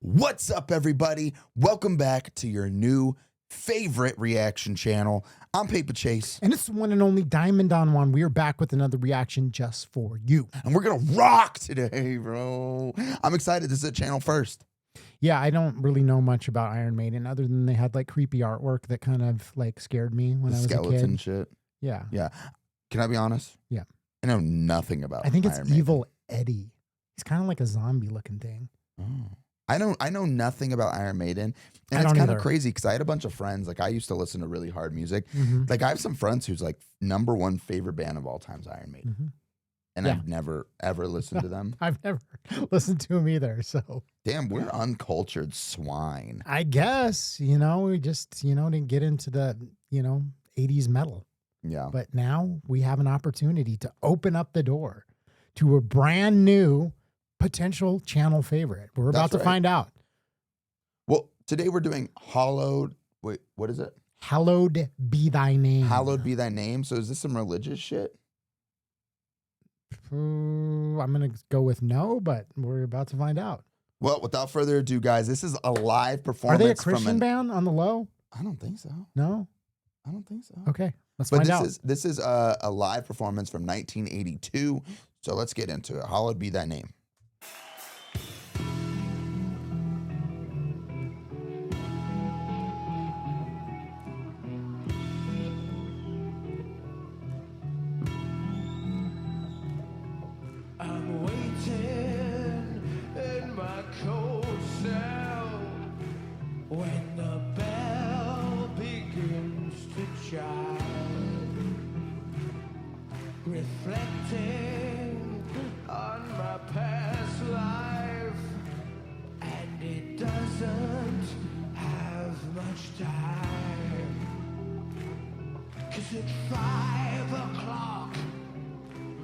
What's up, everybody? Welcome back to your new favorite reaction channel. I'm Paper Chase. And it's the one and only Diamond on One. We are back with another reaction just for you. And we're going to rock today, bro. I'm excited. This is a channel first. Yeah, I don't really know much about Iron Maiden other than they had like creepy artwork that kind of like scared me when I was a Skeleton kid. shit. Yeah. Yeah. Can I be honest? Yeah. I know nothing about I think it's Iron Maiden. Evil Eddie. He's kind of like a zombie looking thing. Oh. I know nothing about Iron Maiden, and I it's don't kind of either. crazy because I had a bunch of friends. Like I used to listen to really hard music. Mhm. Like I have some friends whose like #1 favorite band of all time is Iron Maiden, Mhm. and Yeah. I've never ever listened to them. I've never listened to him either. So Damn, we're uncultured swine. I guess, we just, didn't get into the, 80s metal. Yeah. But now we have an opportunity to open up the door to a brand new potential channel favorite. We're about That's to right. find out. Well, today we're doing Hallowed. Wait, what is it? Hallowed be thy name. Hallowed be thy name. So is this some religious shit? I'm going to go with no, but we're about to find out. Well, without further ado, guys, this is a live Are performance. they a Christian band on the low? I don't think so. No? I don't think so. Okay, let's But find out. this is a live performance from 1982. So let's get into it. Hallowed be thy name. I'm waiting in my cold cell when the bell begins to chime, reflecting on my past life, and it doesn't have much time, 'cause at 5 o'clock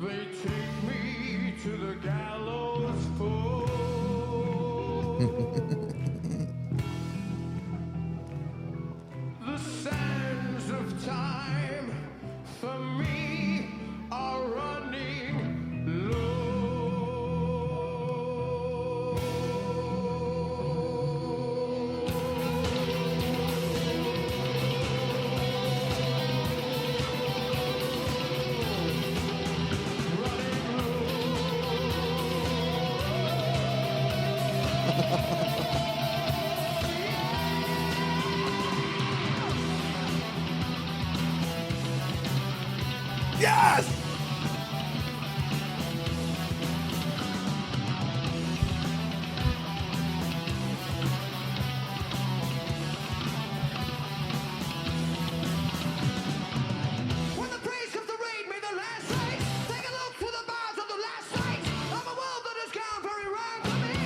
they take me to the gallows pole. The sands of time for me are running low. Yes! When the praise comes to raid me the last night, take a look to the bars of the last night. I'm a world that has gone very wrong for me.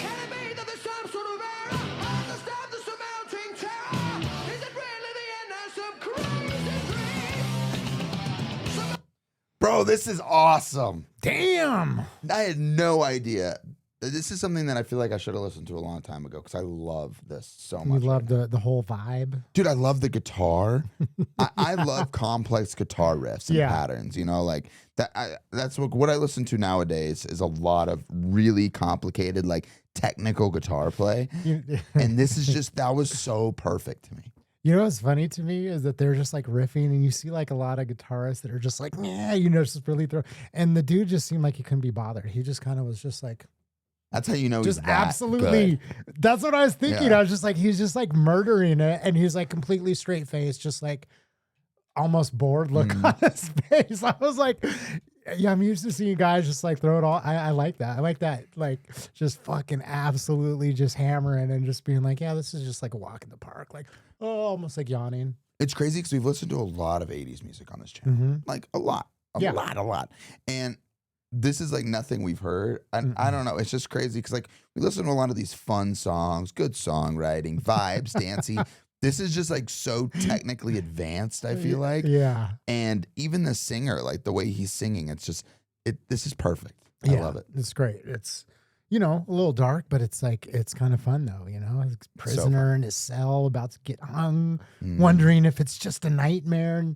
Can it be that there's some sort of error? Understand the surmounting terror? Is it really the end of some crazy dream? Bro, this is awesome. Damn. I had no idea. This is something that I feel like I should have listened to a long time ago because I love this so You much. love the whole vibe. Dude, I love the guitar. I love complex guitar riffs and Yeah. patterns. You know, like that. That's what I listen to nowadays is a lot of really complicated, like technical guitar play. And this is just that was so perfect to me. You know what's funny to me is that they're just like riffing, and you see like a lot of guitarists that are just like, yeah, just really throw. And the dude just seemed like he couldn't be bothered. He just kind of was just like, That's how you know just he's that absolutely. good. That's what I was thinking. Yeah. I was just like, he's just like murdering it, and he's like completely straight faced, just like almost bored look on his face. I was like, yeah, I'm used to seeing guys just like throw it all. I like that. I like that. Like just fucking absolutely just hammering and just being like, yeah, this is just like a walk in the park. Like, oh, almost like yawning. It's crazy because we've listened to a lot of 80s music on this channel. Mhm. Like a lot. A Yeah. lot. And this is like nothing we've heard. I don't know. It's just crazy because like we listen to a lot of these fun songs, good songwriting, vibes, dancey. This is just like so technically advanced, I feel like. Yeah. And even the singer, like the way he's singing, it's just this is perfect. I love it. It's great. It's, a little dark, but it's like, it's kind of fun though, He's a prisoner in his cell about to get hung, wondering if it's just a nightmare.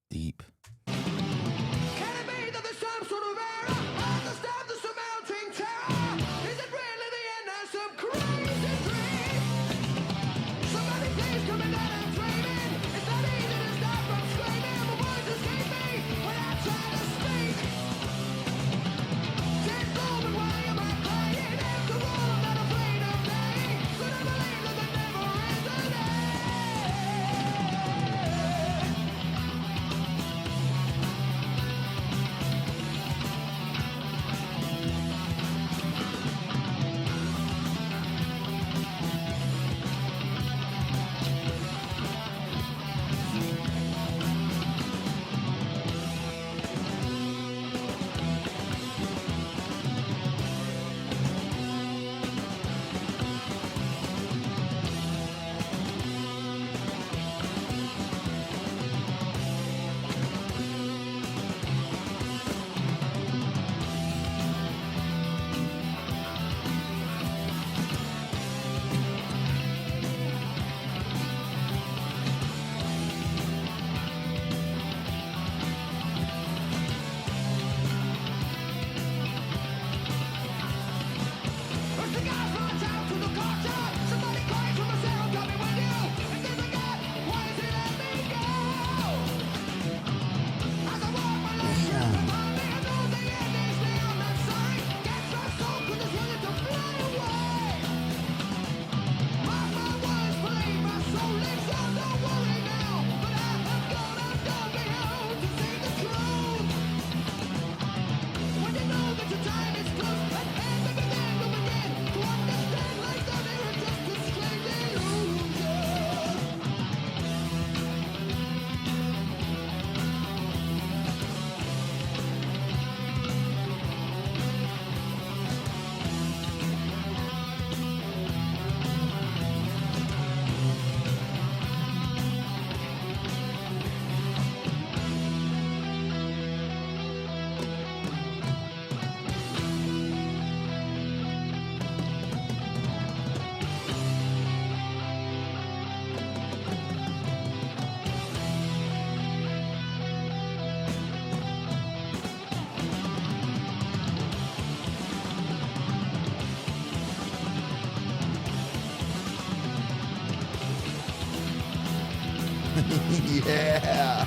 Deep. Can it be that there's some sort of error? Yeah.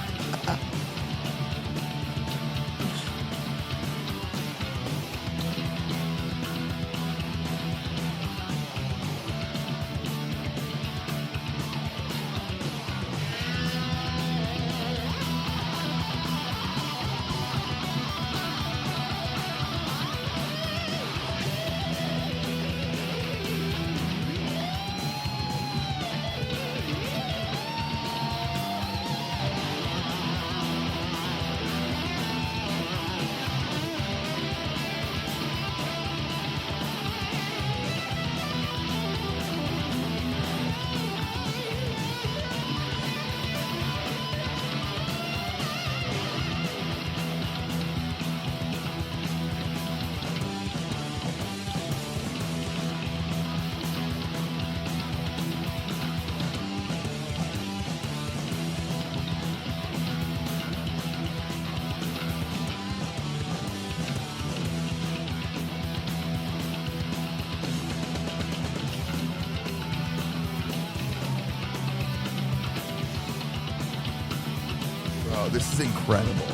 Bro, this is incredible.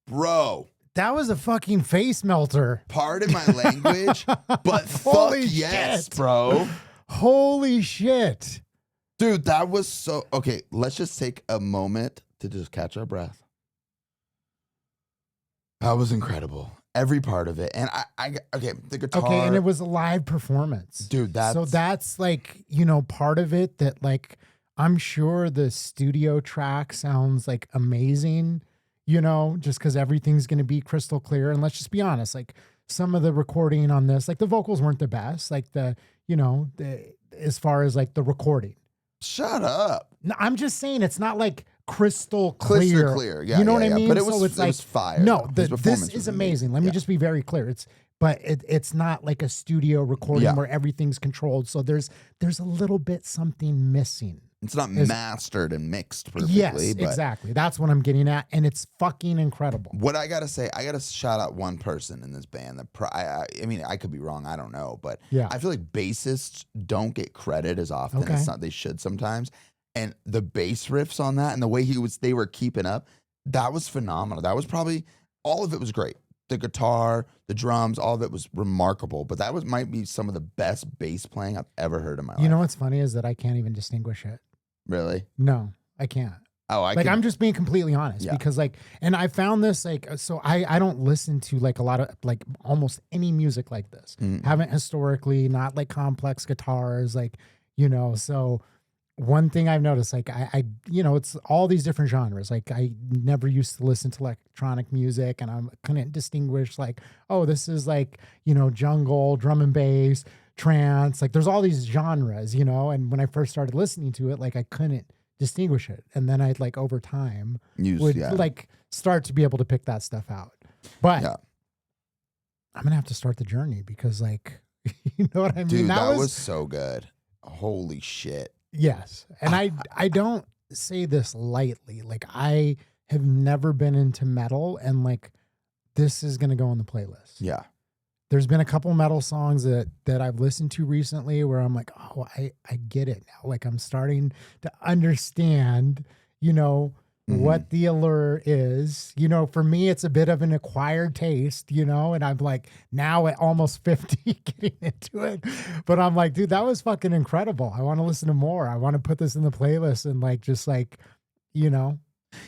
Bro, That was a fucking face melter. pardon my language, but fuck Holy yes, shit. bro. Holy shit. Dude, that was so... Okay, let's just take a moment to just catch our breath. That was incredible. Every part of it. And okay, the guitar... Okay, and it was a live performance. Dude, So that's like, you know, part of it that like, I'm sure the studio track sounds like amazing, you know, just because everything's going to be crystal clear. And let's just be honest, like some of the recording on this, like the vocals weren't the best, like the, you know, as far as like the recording. Shut up. No, I'm just saying it's not like crystal clear. Crystal clear. Yeah, you know yeah, what yeah. I mean? But it was, so it's it like, was fire. no, though. His this performance is was amazing. Let me Yeah. just be very clear. It's not like a studio recording Yeah. where everything's controlled. So there's a little bit something missing. It's not mastered and mixed perfectly. Yes, but exactly. That's what I'm getting at, and it's fucking incredible. what I gotta say, I gotta shout out one person in this band. I mean, I could be wrong. I don't know, but Yeah. I feel like bassists don't get credit as often Okay. as they should sometimes. And the bass riffs on that and the way they were keeping up, that was phenomenal. That was probably all of it was great. The guitar, the drums, all of it was remarkable. But that might be some of the best bass playing I've ever heard in my life. You know what's funny is that I can't even distinguish it. Really? No, I can't. Oh, I'm just being completely honest Yeah. because like, and I found this like, so I don't listen to like a lot of like almost any music like this. Haven't historically, not like complex guitars, like, you know, so one thing I've noticed, like I, you know, it's all these different genres. Like I never used to listen to electronic music and I couldn't distinguish like, oh, this is like, you know, jungle, drum and bass, trance. Like there's all these genres, you know, and when I first started listening to it, like I couldn't distinguish it. And then I'd like over time would like start to be able to pick that stuff out. But I'm going to have to start the journey because like, you know what I mean? Dude, that was so good. Holy shit. Yes. And I don't say this lightly. Like I have never been into metal and like this is going to go on the playlist. Yeah. There's been a couple metal songs that I've listened to recently where I'm like, oh, I get it now. Like I'm starting to understand, you know, what the allure is. You know, for me, it's a bit of an acquired taste, you know, and I'm like now at almost 50 getting into it. But I'm like, dude, that was fucking incredible. I want to listen to more. I want to put this in the playlist and like, just like, you know,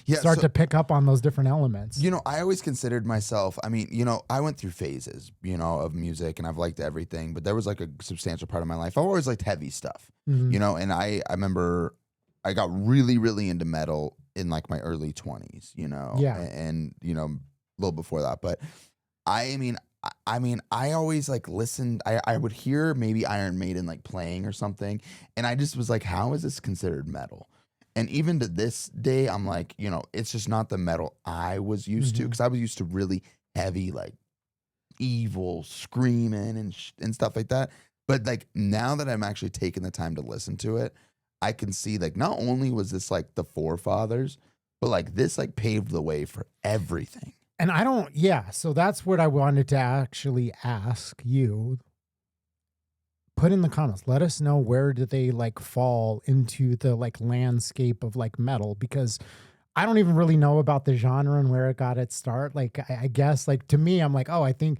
start to pick up on those different elements. You know, I always considered myself, I mean, you know, I went through phases, you know, of music and I've liked everything, but there was like a substantial part of my life. I've always liked heavy stuff, you know, and I remember I got really, really into metal in like my early 20s, you know, and, you know, a little before that. But I mean, I always like listened. I would hear maybe Iron Maiden like playing or something. And I just was like, how is this considered metal? And even to this day, I'm like, you know, it's just not the metal I was used to, because I was used to really heavy, like evil screaming and stuff like that. But like now that I'm actually taking the time to listen to it, I can see like not only was this like the forefathers, but like this like paved the way for everything. And so that's what I wanted to actually ask you. Put in the comments, let us know where do they like fall into the like landscape of like metal, because I don't even really know about the genre and where it got its start. Like, I guess like to me, I'm like, oh, I think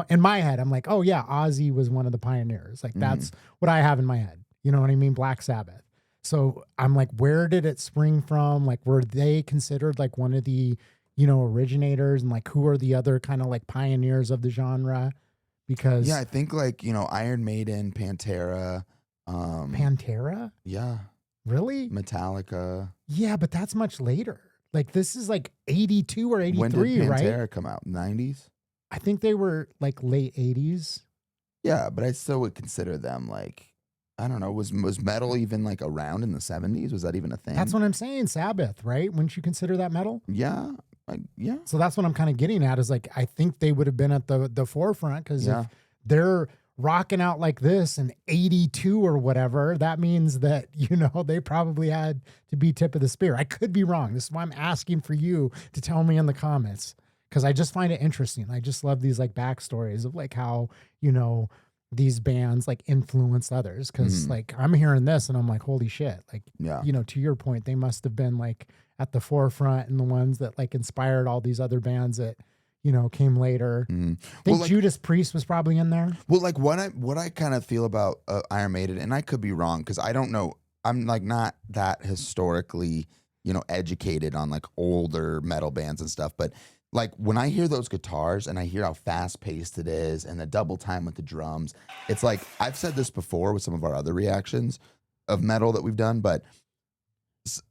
in my head, I'm like, oh yeah, Ozzy was one of the pioneers. Like that's what I have in my head. You know what I mean? Black Sabbath. So I'm like, where did it spring from? Like, were they considered like one of the, you know, originators, and like who are the other kind of like pioneers of the genre? Because I think like, you know, Iron Maiden, Pantera. Pantera? Yeah. Really? Metallica. Yeah, but that's much later. Like this is like 82 or 83, when did Pantera right? come out? 90s? I think they were like late 80s. Yeah, but I still would consider them like, I don't know, was metal even like around in the 70s? Was that even a thing? That's what I'm saying. Sabbath, right? Wouldn't you consider that metal? Yeah. Yeah. So that's what I'm kind of getting at, is like, I think they would have been at the forefront, because if they're rocking out like this in 82 or whatever, that means that, you know, they probably had to be tip of the spear. I could be wrong. This is why I'm asking for you to tell me in the comments, because I just find it interesting. I just love these like backstories of like how, you know, these bands like influenced others. Because like I'm hearing this and I'm like, holy shit. Like, you know, to your point, they must have been like at the forefront and the ones that like inspired all these other bands that, you know, came later. I think like, Judas Priest was probably in there. Well, like what I kind of feel about Iron Maiden, and I could be wrong because I don't know. I'm like not that historically, you know, educated on like older metal bands and stuff. But like when I hear those guitars and I hear how fast paced it is and the double time with the drums, it's like, I've said this before with some of our other reactions of metal that we've done, but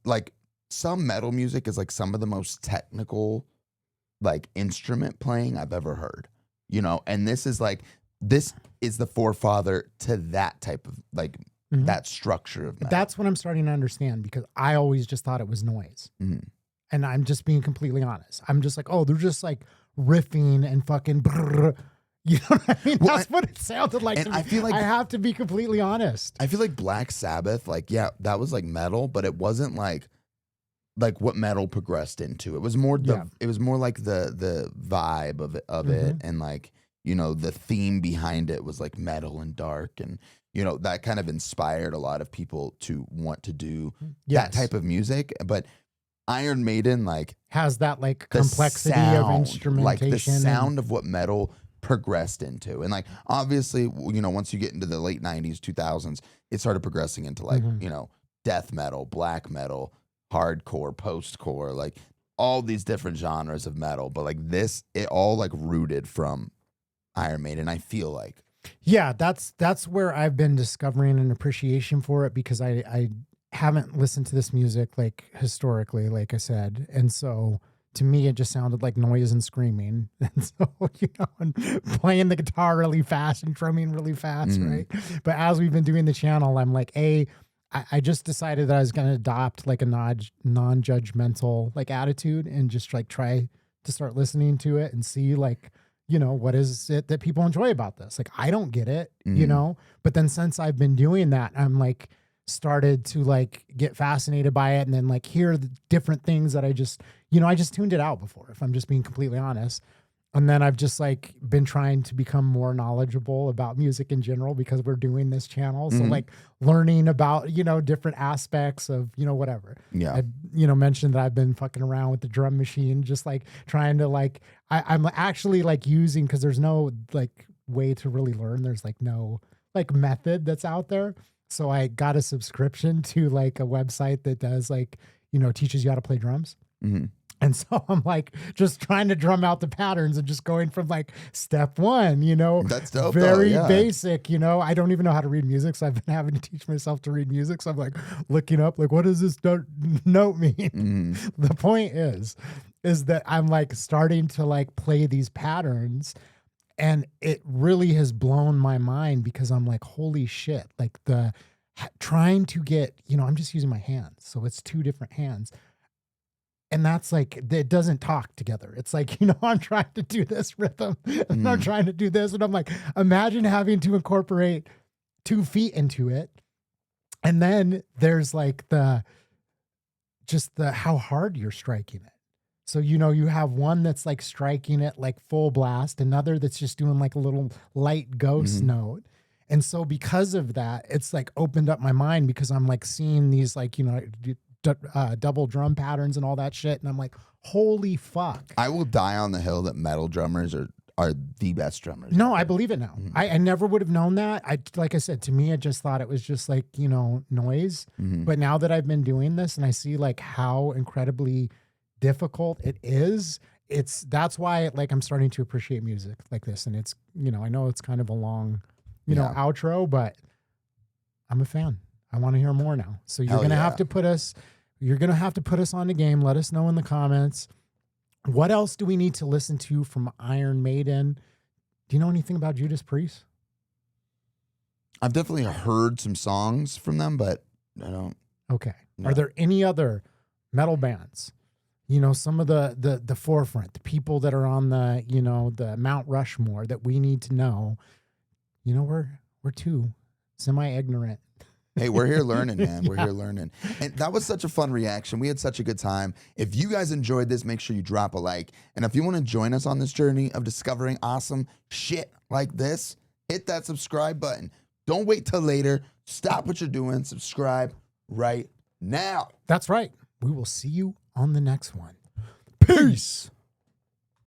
like some metal music is like some of the most technical like instrument playing I've ever heard, you know, and this is the forefather to that type of like that structure of metal. That's what I'm starting to understand, because I always just thought it was noise. And I'm just being completely honest. I'm just like, oh, they're just like riffing and fucking brrr. You know what I mean? Well, that's what it sounded like. And I feel like I have to be completely honest. I feel like Black Sabbath, like, yeah, that was like metal, but it wasn't like what metal progressed into. It was more it was more like the vibe of it, and like, you know, the theme behind it was like metal and dark, and you know, that kind of inspired a lot of people to want to do that type of music. But Iron Maiden like has that like complexity of instrumentation, like the sound of what metal progressed into. And like obviously, you know, once you get into the late 90s 2000s, it started progressing into like you know, death metal, black metal, hardcore, post-core, like all these different genres of metal. But like this, it all like rooted from Iron Maiden, I feel like. Yeah, that's where I've been discovering an appreciation for it, because I haven't listened to this music like historically, like I said. And so to me, it just sounded like noise and screaming. And so, you know, and playing the guitar really fast and drumming really fast, right? But as we've been doing the channel, I'm like, I just decided that I was going to adopt like a non-judgmental like attitude, and just like try to start listening to it and see like, you know, what is it that people enjoy about this? Like, I don't get it, you know, but then since I've been doing that, I'm like started to like get fascinated by it, and then like hear the different things that I just, you know, I just tuned it out before, if I'm just being completely honest. And then I've just like been trying to become more knowledgeable about music in general because we're doing this channel. So like learning about, different aspects of, whatever. Yeah. I, mentioned that I've been fucking around with the drum machine, just like trying to like, I'm actually like using, cause there's no like way to really learn. There's like no like method that's out there. So I got a subscription to like a website that does like, teaches you how to play drums. Mm-hmm. And so I'm like just trying to drum out the patterns and just going from like step one, That's dope. very though, yeah. basic, I don't even know how to read music. So I've been having to teach myself to read music. So I'm like looking up, like, what does this note mean? Mm. The point is that I'm like starting to like play these patterns, and it really has blown my mind because I'm like, holy shit, like trying to get, I'm just using my hands. So it's two different hands. And that's like, it doesn't talk together. It's like, I'm trying to do this rhythm and I'm trying to do this. And I'm like, imagine having to incorporate 2 feet into it. And then there's like how hard you're striking it. So, you have one that's like striking it like full blast, another that's just doing like a little light ghost note. And so because of that, it's like opened up my mind because I'm like seeing these like, double drum patterns and all that shit. And I'm like, holy fuck. I will die on the hill that metal drummers are the best drummers. No, I believe it now. I never would have known that. Like I said, to me, I just thought it was just like, noise. But now that I've been doing this and I see like how incredibly difficult it is, that's why like I'm starting to appreciate music like this. And it's, I know it's kind of a long, outro, but I'm a fan. I want to hear more now. So you're going to have to put us on the game. Let us know in the comments. What else do we need to listen to from Iron Maiden? Do you know anything about Judas Priest? I've definitely heard some songs from them, but I don't. Okay. No. Are there any other metal bands? Some of the forefront, the people that are on the, the Mount Rushmore that we need to know. We're too semi-ignorant. Hey, we're here learning, man. We're here learning. And that was such a fun reaction. We had such a good time. If you guys enjoyed this, make sure you drop a like. And if you want to join us on this journey of discovering awesome shit like this, hit that subscribe button. Don't wait till later. Stop what you're doing. Subscribe right now. That's right. We will see you on the next one. Peace.